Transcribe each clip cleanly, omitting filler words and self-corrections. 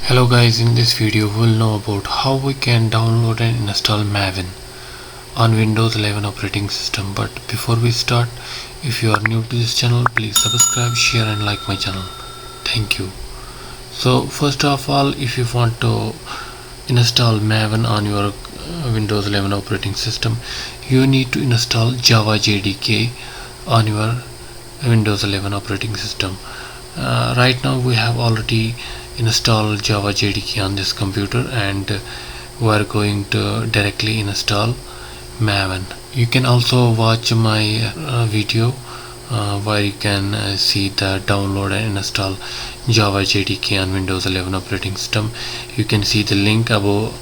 Hello guys, in this video we'll know about how we can download and install Maven on Windows 11 operating system. But before we start, if you are new to this channel, please subscribe, share and like my channel. Thank you. So first of all, if you want to install Maven on your Windows 11 operating system, you need to install Java JDK on your Windows 11 operating system. Right now we have already installed Java JDK on this computer, and we are going to directly install Maven. You can also watch my video where you can see the download and install Java JDK on Windows 11 operating system. You can see the link above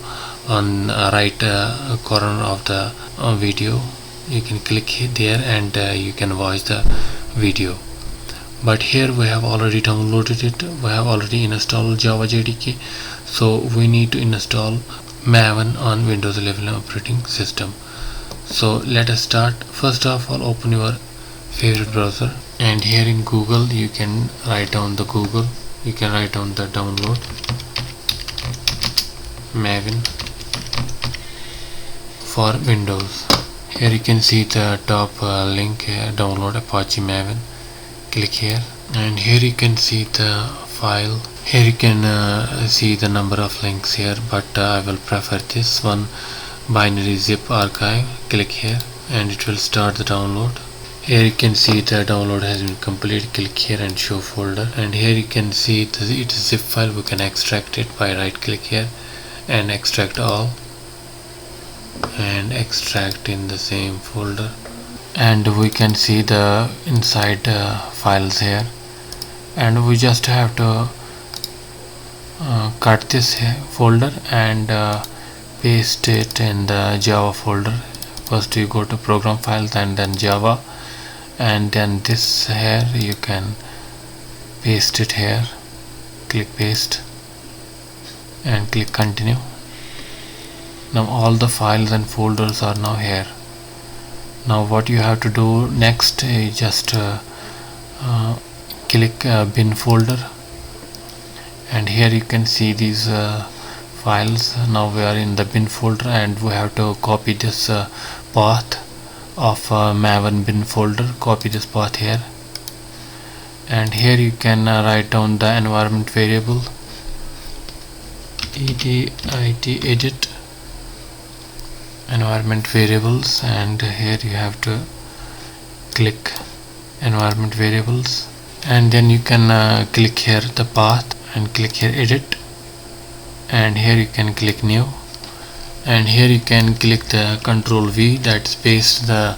on right corner of the video. You can click there and you can watch the video. But here we have already downloaded it, we have already installed Java JDK, so we need to install Maven on Windows 11 operating system. So let us start. First of all, open your favorite browser, and here in Google you can write down the download Maven for Windows. Here you can see the top link here, download Apache Maven. Click here, and here you can see the file. Here you can see the number of links here, but I will prefer this one, binary zip archive. Click here and it will start the download. Here you can see the download has been complete. Click here and show folder, and here you can see it is a zip file. We can extract it by right click here and extract all, and extract in the same folder. And we can see the inside files here, and we just have to cut this folder and paste it in the Java folder. First you go to program files and then Java, and then this here you can paste it here. Click paste and click continue. Now all the files and folders are now here. Now what you have to do next is just click bin folder, and here you can see these files. Now we are in the bin folder, and we have to copy this path of Maven bin folder. Copy this path here, and here you can write down the environment variable edit environment variables, and here you have to click environment variables, and then you can click here the path and click here edit, and here you can click new, and here you can click the Ctrl V, that paste the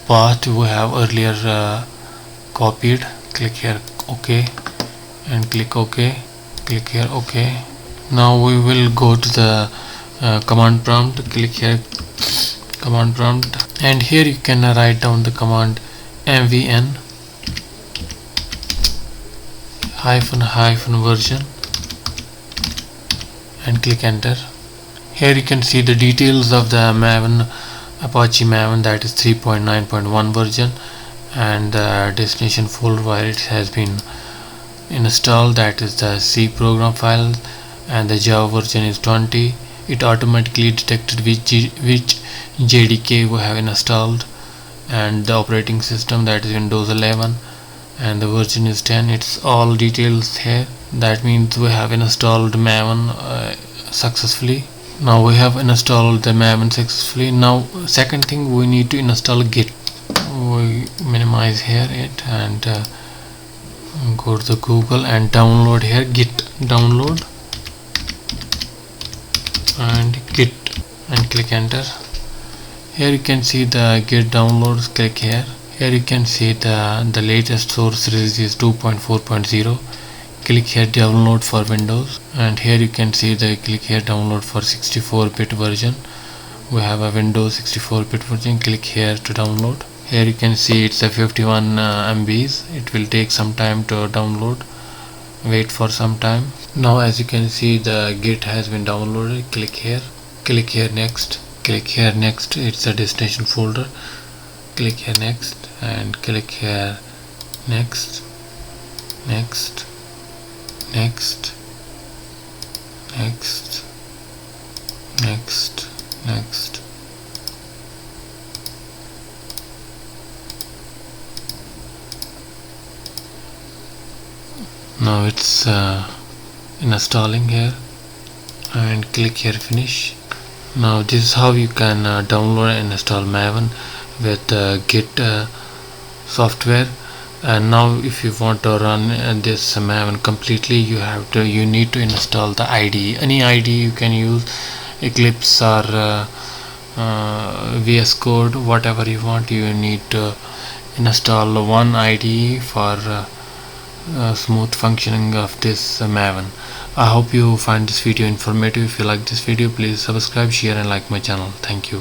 path we have earlier copied. Click here OK and click OK. Click here OK. Now we will go to the command prompt. Click here command prompt, and here you can write down the command mvn -- version and click enter. Here you can see the details of the Maven, Apache Maven, that is 3.9.1 version, and the destination folder where it has been installed, that is the C program file, and the Java version is 20. It automatically detected which JDK we have installed, and the operating system, that is Windows 11, and the version is 10. It's all details here. That means we have installed Maven successfully. Now we have installed the Maven successfully. Now second thing, we need to install Git. We minimize here it and go to the Google and download here Git download and Git, and click enter. Here you can see the Git downloads. Click here. Here you can see the latest source release is 2.4.0. click here download for Windows, and here you can see the click here download for 64-bit version. We have a Windows 64-bit version. Click here to download. Here you can see it's a 51 MBs. It will take some time to download. Wait for some time. Now as you can see, the Git has been downloaded. Click here next. Click here next. It's a destination folder. Click here next and click here next, next, next, next, next, next. Now it's installing here, and click here finish. Now this is how you can download and install Maven with Git software. And now if you want to run this Maven completely, you need to install the IDE. Any IDE you can use, Eclipse or VS Code, whatever you want. You need to install one IDE for smooth functioning of this Maven. I hope you find this video informative. If you like this video, please subscribe, share and like my channel. Thank you.